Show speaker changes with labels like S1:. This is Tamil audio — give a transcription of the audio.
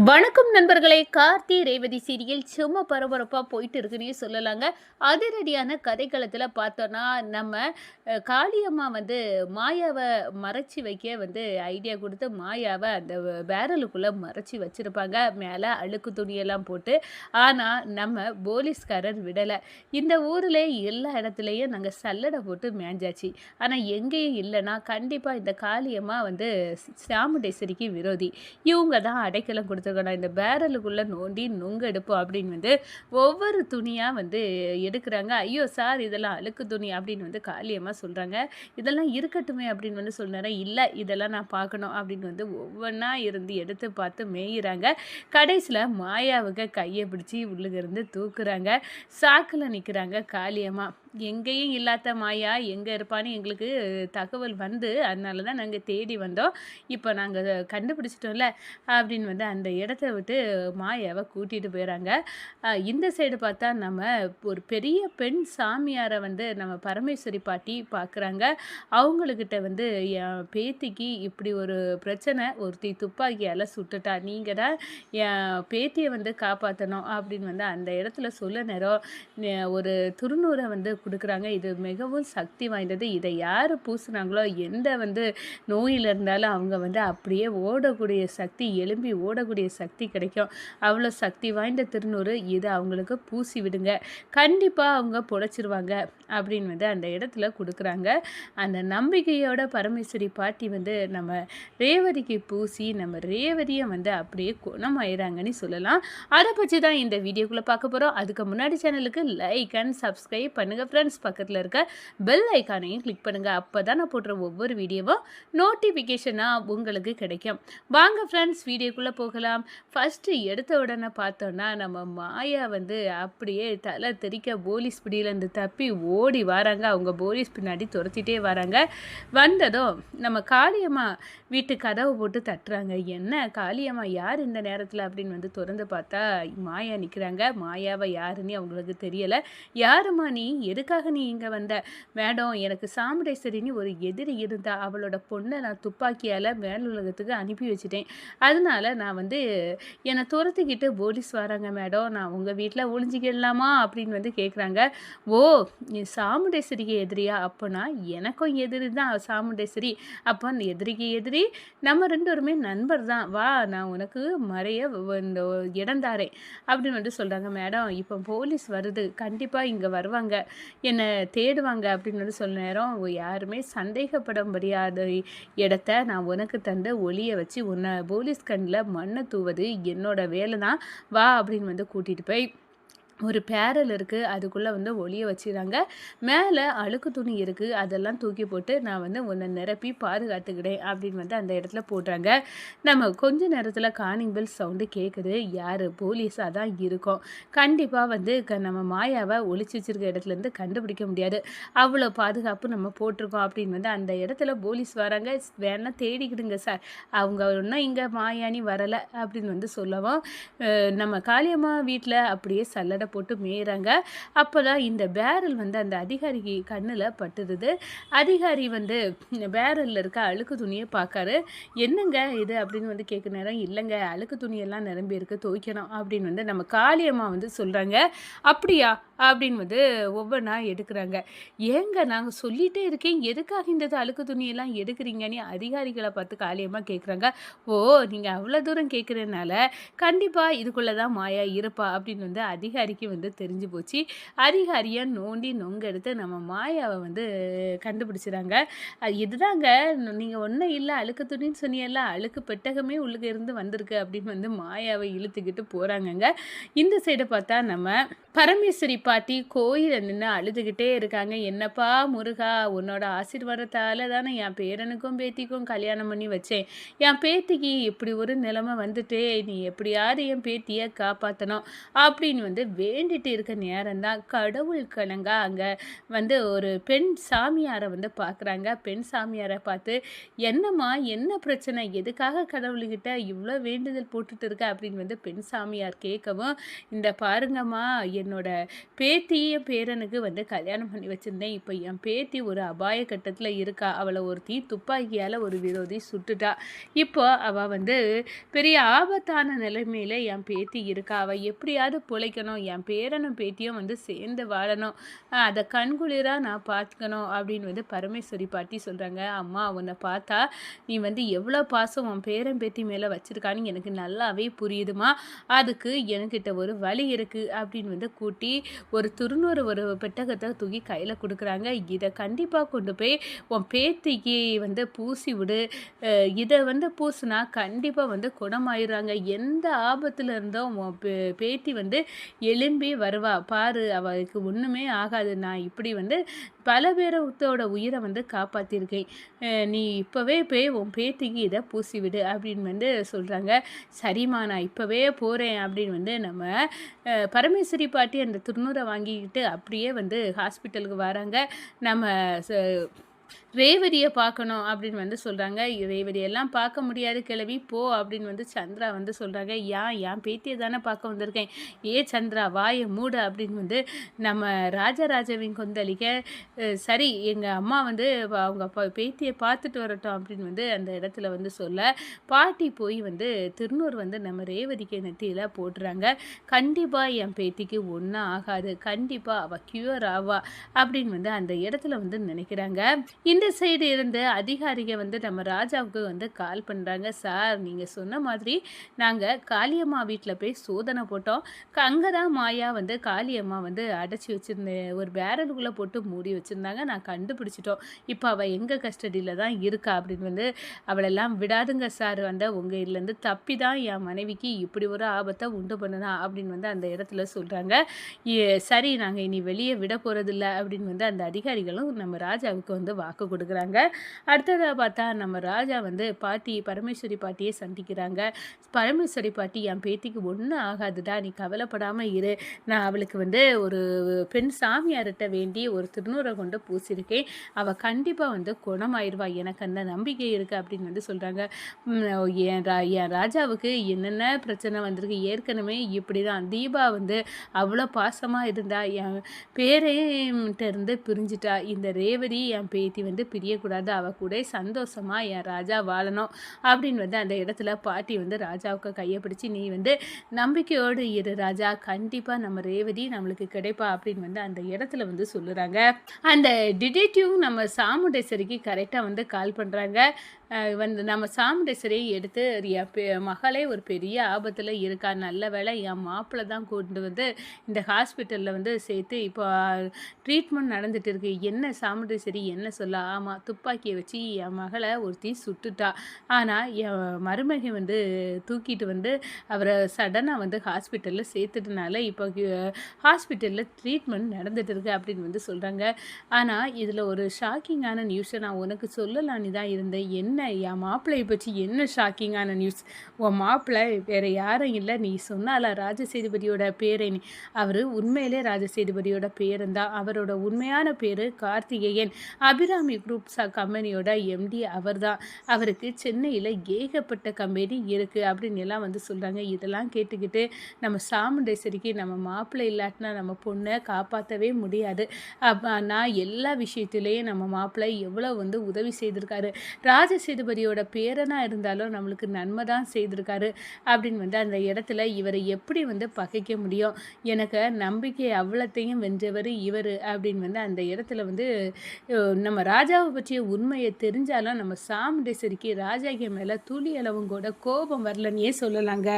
S1: வணக்கம் நண்பர்களே. கார்த்தி ரேவதி சீரியல் சும்மா பரபரப்பாக போயிட்டு இருக்குன்னே சொல்லலாங்க. அதிரடியான கதைக்களத்தில் பார்த்தோன்னா நம்ம காளியம்மா வந்து மாயாவை மறைச்சி வைக்க ஐடியா கொடுத்து மாயாவை அந்த பேரலுக்குள்ளே மறைச்சி வச்சுருப்பாங்க, மேலே அழுக்கு துணியெல்லாம் போட்டு. ஆனால் நம்ம போலீஸ்காரர் விடலை. இந்த ஊரில் எல்லா இடத்துலையும் நாங்கள் சல்லடை போட்டு மேஞ்சாச்சு. ஆனால் எங்கேயும் இல்லைன்னா கண்டிப்பாக இந்த காளியம்மா சாமுண்டேஸ்வரிக்கு விரோதி. இவங்க தான் அடைக்கலம் கொடுத்துருக்கணும். இந்த பேரலுக்குள்ளே நோண்டி நுங்கு எடுப்போம் அப்படின்னு ஒவ்வொரு துணியாக எடுக்கிறாங்க. ஐயோ சார், இதெல்லாம் அழுக்கு துணி அப்படின்னு காளியம்மா சொல்கிறாங்க. இதெல்லாம் இருக்கட்டுமே அப்படின்னு சொன்னாரேன். இல்லை, இதெல்லாம் நான் பார்க்கணும் அப்படின்னு ஒவ்வொன்றா இருந்து எடுத்து பார்த்து மேயிறாங்க. கடைசியில் மாயாவுக்கு கையை பிடிச்சி உள்ளுகிருந்து தூக்குறாங்க. சாக்கில் நிற்கிறாங்க காளியம்மா. எங்கேயும் இல்லாத மாயா எங்கே இருப்பான்னு எங்களுக்கு தகவல் அதனால தான் நாங்கள் தேடி வந்தோம். இப்போ நாங்கள் கண்டுபிடிச்சிட்டோம்ல அப்படின்னு அந்த இடத்த விட்டு மாயாவை கூட்டிகிட்டு போயிடறாங்க. இந்த சைடு பார்த்தா நம்ம ஒரு பெரிய பெண் சாமியாரை நம்ம பரமேஸ்வரி பாட்டி பார்க்குறாங்க. அவங்கக்கிட்ட என் பேத்திக்கு இப்படி ஒரு பிரச்சனை, ஒருத்தி துப்பாக்கியால் சுட்டுட்டா, நீங்கள் தான் என் பேத்தியை காப்பாற்றணும் அப்படின்னு அந்த இடத்துல சொல்ல நேரம் ஒரு துருநூரை கொடுக்குறாங்க. இது மிகவும் சக்தி வாய்ந்தது. இதை யார் பூசுனாங்களோ எந்த நோயில் இருந்தாலும் அவங்க அப்படியே ஓடக்கூடிய சக்தி, எழும்பி ஓடக்கூடிய சக்தி கிடைக்கும். அவ்வளோ சக்தி வாய்ந்த திருநூறு. இதை அவங்களுக்கு பூசி விடுங்க, கண்டிப்பாக அவங்க பொழைச்சிருவாங்க அப்படின்னு அந்த இடத்துல கொடுக்குறாங்க. அந்த நம்பிக்கையோட பரமேஸ்வரி பாட்டி நம்ம ரேவதிக்கு பூசி நம்ம ரேவதியை அப்படியே குணமாயிறாங்கன்னு சொல்லலாம். அதை பற்றி தான் இந்த வீடியோக்குள்ளே பார்க்க போகிறோம். அதுக்கு முன்னாடி சேனலுக்கு லைக் அண்ட் சப்ஸ்கிரைப் பண்ணுங்கள் ஃப்ரெண்ட்ஸ். பக்கத்தில் இருக்க பெல் ஐக்கானையும் கிளிக் பண்ணுங்கள். அப்போ தான் நான் போடுற ஒவ்வொரு வீடியோவும் நோட்டிஃபிகேஷனாக உங்களுக்கு கிடைக்கும். வாங்க ஃப்ரெண்ட்ஸ், வீடியோக்குள்ளே போகலாம். ஃபஸ்ட்டு எடுத்த உடனே பார்த்தோன்னா நம்ம மாயா அப்படியே தலை தெறிக்க போலீஸ் பிடியிலேருந்து தப்பி ஓடி வராங்க. அவங்க போலீஸ் பின்னாடி துரத்திட்டே வராங்க. வந்ததும் நம்ம காளியம்மா வீட்டு கதவை போட்டு தட்டுறாங்க. என்ன காளியம்மா, யார் இந்த நேரத்தில் அப்படின்னு திறந்து பார்த்தா மாயா நிற்கிறாங்க. மாயாவை யாருன்னு அவங்களுக்கு தெரியலை. யாருமா நீ, எதுக்காக நீ இங்கே வந்த? மேடம், எனக்கு சாமுண்டேஸ்வரின்னு ஒரு எதிரி இருந்தா, அவளோட பொண்ணை நான் துப்பாக்கியால் மேலுலகத்துக்கு அனுப்பி வச்சுட்டேன். அதனால நான் என்னை துரத்திக்கிட்டு போலீஸ் வராங்க மேடம், நான் உங்கள் வீட்டில் ஒளிஞ்சிக்கிடலாமா அப்படின்னு கேட்குறாங்க. ஓ, நீ சாமுண்டேஸ்வரிக்கு எதிரியா? அப்போனா எனக்கும் எதிரி தான் சாமுண்டேஸ்வரி. அப்போ அந்த எதிரிக்கு எதிரி நம்ம ரெண்டோருமே நண்பர் தான். வா, நான் உனக்கு மறைய இந்த இடம் தாரேன் அப்படின்னு சொல்கிறாங்க. மேடம், இப்போ போலீஸ் வருது, கண்டிப்பாக இங்கே வருவாங்க, என்னை தேடுவாங்க அப்படின்னு சொல்ல நேரம், யாருமே சந்தேகப்பட முடியாத இடத்த நான் உனக்கு தந்து ஒளிய வச்சு உன்னை போலீஸ் கண்ணில் மண்ணை தூவது என்னோட வேலை தான். வா அப்படின்னு கூட்டிகிட்டு போய் ஒரு பேரல் இருக்குது, அதுக்குள்ளே ஒளிய வச்சுறாங்க. மேலே அழுக்கு துணி இருக்குது, அதெல்லாம் தூக்கி போட்டு நான் உன்னை நிரப்பி பாதுகாத்துக்கிட்டேன் அப்படின்னு அந்த இடத்துல போடுறாங்க. நம்ம கொஞ்ச நேரத்தில் கார்னிங் பெல் சவுண்டு கேட்குது. யார்? போலீஸாக தான் இருக்கும். கண்டிப்பாக நம்ம மாயாவை ஒளிச்சு வச்சிருக்க இடத்துலேருந்து கண்டுபிடிக்க முடியாது. அவ்வளோ பாதுகாப்பு நம்ம போட்டிருக்கோம் அப்படின்னு அந்த இடத்துல போலீஸ் வராங்க. வேணால் தேடிக்கிடுங்க சார், அவங்க ஒன்றும் இங்கே மாயானி வரலை அப்படின்னு சொல்லவும் நம்ம காளியம்மா வீட்டில் அப்படியே சல்லடை போட்டு மேயிறாங்க. அப்போ தான் இந்த பேரல் அந்த அதிகாரிக்கு கண்ணில் பட்டுடுது. அதிகாரி பேரலில் இருக்க அழுக்கு துணியை பார்க்காரு. என்னங்க இது அப்படின்னு கேட்க நேரம், இல்லைங்க, அழுக்கு துணியெல்லாம் நிரம்பி இருக்கு, துவைக்கணும் அப்படின்னு நம்ம காளியம்மா சொல்கிறாங்க. அப்படியா அப்படின்னு ஒவ்வொன்றா எடுக்கிறாங்க. ஏங்க, நாங்கள் சொல்லிகிட்டே இருக்கேன், எதுக்காக இந்த அழுக்கு துணியெல்லாம் எடுக்கிறீங்கன்னு அதிகாரிகளை பார்த்து காளியம்மா கேட்குறாங்க. ஓ, நீங்கள் அவ்வளோ தூரம் கேட்குறதுனால கண்டிப்பாக இதுக்குள்ளே தான் மாயா இருப்பா அப்படின்னு அதிகாரிக்கு தெரிஞ்சு போச்சு. அதிகாரியை நோண்டி நொங்க எடுத்து நம்ம மாயாவை கண்டுபிடிச்சிடாங்க. இதுதாங்க, நீங்கள் ஒன்றும் இல்லை, அழுக்கு துணின்னு சொன்னீங்கல்ல, அழுக்கு பெட்டகமே உள்ளுக்கு இருந்து வந்திருக்கு அப்படின்னு மாயாவை இழுத்துக்கிட்டு போகிறாங்கங்க. இந்த சைடை பார்த்தா நம்ம பரமேஸ்வரி பாட்டி கோயிலில் நின்று அழுதுகிட்டே இருக்காங்க. என்னப்பா முருகா, உன்னோட ஆசீர்வாதத்தால் தானே என் பேரனுக்கும் பேத்திக்கும் கல்யாணம் பண்ணி வச்சேன். என் பேத்திக்கு இப்படி ஒரு நிலைமை வந்துட்டே, நீ எப்படியாவது என் பேத்தியை காப்பாற்றணும் அப்படின்னு வேண்டிட்டு இருக்க நேரம் தான் கடவுள் கணங்கா அங்க வந்து ஒரு பெண் சாமியார வந்து பார்க்குறாங்க. பெண் சாமியார பார்த்து, "என்னம்மா என்ன பிரச்சனை? எதுக்காக கடவுள்கிட்ட இவ்ளோ வேண்டுதல் போட்டுட்டு இருக்க?" அப்படின்னு வந்து பெண் சாமியார் கேட்கவும், "இந்த பாருங்கம்மா, என்னோட பேத்தியும் பேரனுக்கு வந்து கல்யாணம் பண்ணி வச்சிருந்தேன். இப்ப என் பேத்தி ஒரு அபாய கட்டத்துல இருக்கா. அவள ஒருத்தி துப்பாக்கியால ஒரு விரோதி சுட்டுட்டா. இப்போ அவ வந்து பெரிய ஆபத்தான நிலைமையில என் பேத்தி இருக்கா. அவ எப்படியாவது பொழைக்கணும். என் பேரனும் பேத்தியும் வந்து சேர்ந்து வாழணும். அத கண்குளிரா நான் பார்த்துக்கணும்." அப்படின்னு வந்து பரமேஸ்வரி பாட்டி சொல்றாங்க. "அம்மா, உன்ன பார்த்தா நீ வந்து எவ்வளோ பாசம் உன் பேரன் பேத்தி மேல வச்சிருக்கான்னு எனக்கு நல்லாவே புரியுதும்மா. அதுக்கு என்கிட்ட ஒரு வழி இருக்கு." அப்படின்னு வந்து கூட்டி ஒரு திருநூறு ஒரு பெட்டகத்த தூக்கி கையில குடுக்குறாங்க. "இத கண்டிப்பா கொண்டு போய் உன் பேத்திக்கு வந்து பூசி விடு. இத வந்து பூசுனா கண்டிப்பா வந்து குணமாயிர்றாங்க. எந்த ஆபத்துல இருந்தும் உன் பேத்தி வந்து எழும்பி வருவா. பாரு, அவளுக்கு ஒண்ணுமே ஆகாது. நான் இப்படி வந்து பல பேரோட உயிர வந்து காப்பாத்தியிருக்கேன். நீ இப்பவே போய் உன் பேத்திக்கு இத பூசி விடு." அப்படின்னு வந்து சொல்றாங்க. "சரிம்மா, நான் இப்பவே போறேன்." அப்படின்னு வந்து நம்ம பரமேஸ்வரி பாட்டி அந்த திருநூற வாங்கிக்கிட்டு அப்படியே வந்து ஹாஸ்பிட்டலுக்கு வராங்க. நம்ம ச ரேவதிய பார்க்கணும் அப்படின்னு வந்து சொல்றாங்க. "ரேவதியெல்லாம் பார்க்க முடியாது கிழவி, போ." அப்படின்னு வந்து சந்திரா வந்து சொல்றாங்க. என் பேத்திய தானே பார்க்க வந்திருக்கேன். "ஏ சந்திரா, வாய மூடு." அப்படின்னு வந்து நம்ம ராஜராஜவின் கொந்தளிக்க, சரி, எங்க அம்மா வந்து அவங்க பேத்திய பார்த்துட்டு வரட்டும்." அப்படின்னு வந்து அந்த இடத்துல வந்து சொல்ல, பாட்டி போய் வந்து திருநூறு வந்து நம்ம ரேவதிக்கு நெத்தியில போடுறாங்க. "கண்டிப்பா என் பேத்திக்கு ஒண்ணும் ஆகாது. கண்டிப்பா அவ கியூர் ஆவா." அப்படின்னு வந்து அந்த இடத்துல வந்து நினைக்கிறாங்க. இந்த சைடு இருந்து அதிகாரிக வந்து நம்ம ராஜாவுக்கு வந்து கால் பண்றாங்க. "சார், நீங்க சொன்ன மாதிரி நாங்க காளியம்மா வீட்ல போய் சோதனை போட்டோம். அங்க தான் மாயா வந்து காளியம்மா வந்து அடைச்சு வச்சிருந்த ஒரு பேரலுக்குள்ள போட்டு மூடி வச்சிருந்தாங்க. நான் கண்டுபிடிச்சுட்டோம். இப்ப அவ எங்க கஸ்டடியில தான் இருக்கா." அப்படின்னு வந்து, "அவளெல்லாம் விடாதுங்க சார். வந்து உங்க இதுலேருந்து தப்பி தான் என் மனைவிக்கு இப்படி ஒரு ஆபத்த உண்டு பண்ணுனா." அப்படின்னு வந்து அந்த இடத்துல சொல்றாங்க. சரி, நாங்க இனி வெளிய விட போறதில்ல." அப்படின்னு வந்து அந்த அதிகாரிகளும் நம்ம ராஜாவுக்கு வந்து வாக்கு குடுக்குறாங்க. அடுத்ததா பார்த்தா நம்ம ராஜா வந்து பரமேஸ்வரி பாட்டிய சந்திக்கிறாங்க. பரமேஸ்வரி பாட்டி, "என் பேத்திக்கு ஒண்ணும் ஆகாதுடா. நீ கவலைப்படாம இரு. நான் அவளுக்கு வந்து ஒரு பெண் சாமியார்ட்ட வேண்டி ஒரு திருநூற கொண்டு பூசியிருக்கேன். அவ கண்டிப்பா வந்து குணமாயிருவா. எனக்கு அந்த நம்பிக்கை இருக்கு." அப்படின்னு வந்து சொல்றாங்க. ம் என் ராஜாவுக்கு என்னென்ன பிரச்சனை வந்திருக்கு. ஏற்கனவே இப்படிதான். தீபா வந்து அவ்வளோ பாசமா இருந்தா. என் பேரன்ட்ட இருந்து பிரிஞ்சுட்டா. இந்த ரேவதி என் பேத்தி வந்து பிரியக்கூடாது. அவ கூட சந்தோஷமா என் ராஜா வாழணும்." அப்படின்னு வந்து அந்த இடத்துல பாட்டி வந்து ராஜாவுக்கு கைய பிடிச்சு, "நீ வந்து நம்பிக்கையோடு இரு ராஜா. கண்டிப்பா நம்ம ரேவதி நம்மளுக்கு கிடைப்பா." அப்படின்னு வந்து அந்த இடத்துல வந்து சொல்லுறாங்க. அந்த டிடெக்டிவ் நம்ம சாமுண்டேஸ்வரிக்கு கரெக்ட்டா வந்து கால் பண்றாங்க. வந்து நம்ம சாமுண்டேஸ்வரியை எடுத்து, என் மகளே ஒரு பெரிய ஆபத்துல இருக்கா. நல்ல வேளை என் மாப்பிள தான் கொண்டு வந்து இந்த ஹாஸ்பிட்டல்ல வந்து சேர்த்து இப்போ ட்ரீட்மெண்ட் நடந்துட்டு இருக்கு." "என்ன சாமுண்டேஸ்வரி, என்ன சொல்ல?" "ஆமா, துப்பாக்கிய வச்சு என் மகள ஒருத்தி சுட்டுட்டா. ஆனா என் மருமகன் வந்து தூக்கிட்டு வந்து அவர சடனா வந்து ஹாஸ்பிட்டல்ல சேர்த்துட்டனால இப்போ ஹாஸ்பிட்டல்ல ட்ரீட்மெண்ட் நடந்துட்டு இருக்கு." அப்படின்னு வந்து சொல்றாங்க. "ஆனா இதுல ஒரு ஷாக்கிங்கான நியூஸ நான் உனக்கு சொல்லலான்னு தான் இருந்தேன்." "என்ன? என் மாப்பிள்ளைய பற்றி என்ன ஷாக்கிங்கான நியூஸ்?" "உன் மாப்பிள்ளை வேற யாரும் இல்ல. நீ சொன்னால ராஜசேதுபதியோட பேரன். அவரு உண்மையிலே ராஜசேதுபதியோட பேரன் தான். அவரோட உண்மையான பேரு கார்த்திகேயன். அபிராமி குரூப்ஸ் கம்பெனியோட எம்டி அவர்தான். அவருக்கு சென்னையில ஏகப்பட்ட கம்பெனி இருக்கு." அப்படின்னு எல்லாம் வந்து சொல்றாங்க. இதெல்லாம் கேட்டுக்கிட்டு நம்ம சாமுண்டேஸ்வரிக்கு, நம்ம மாப்பிள்ளை இல்லாட்டினா நம்ம பொண்ண காப்பாத்தவே முடியாது. நான் எல்லா விஷயத்திலயும் நம்ம மாப்பிள்ளை எவ்வளோ வந்து உதவி செய்திருக்காரு. ராஜசேதுபதியோட பேரனா இருந்தாலும் நம்மளுக்கு நன்மை தான் செய்திருக்காரு." அப்படின்னு வந்து அந்த இடத்துல இவரை எப்படி வந்து பகைக்க முடியும்? எனக்கு நம்பிக்கை அவ்வளத்தையும் வென்றவர் இவரு. அப்படின்னு வந்து அந்த இடத்துல வந்து நம்ம ராஜாவை பற்றிய உண்மையை தெரிஞ்சாலும் நம்ம சாமுண்டேஸ்வரிக்கு ராஜாங்க மேல துளி அளவும் கூட கோபம் வரலன்னே சொல்லலாங்க.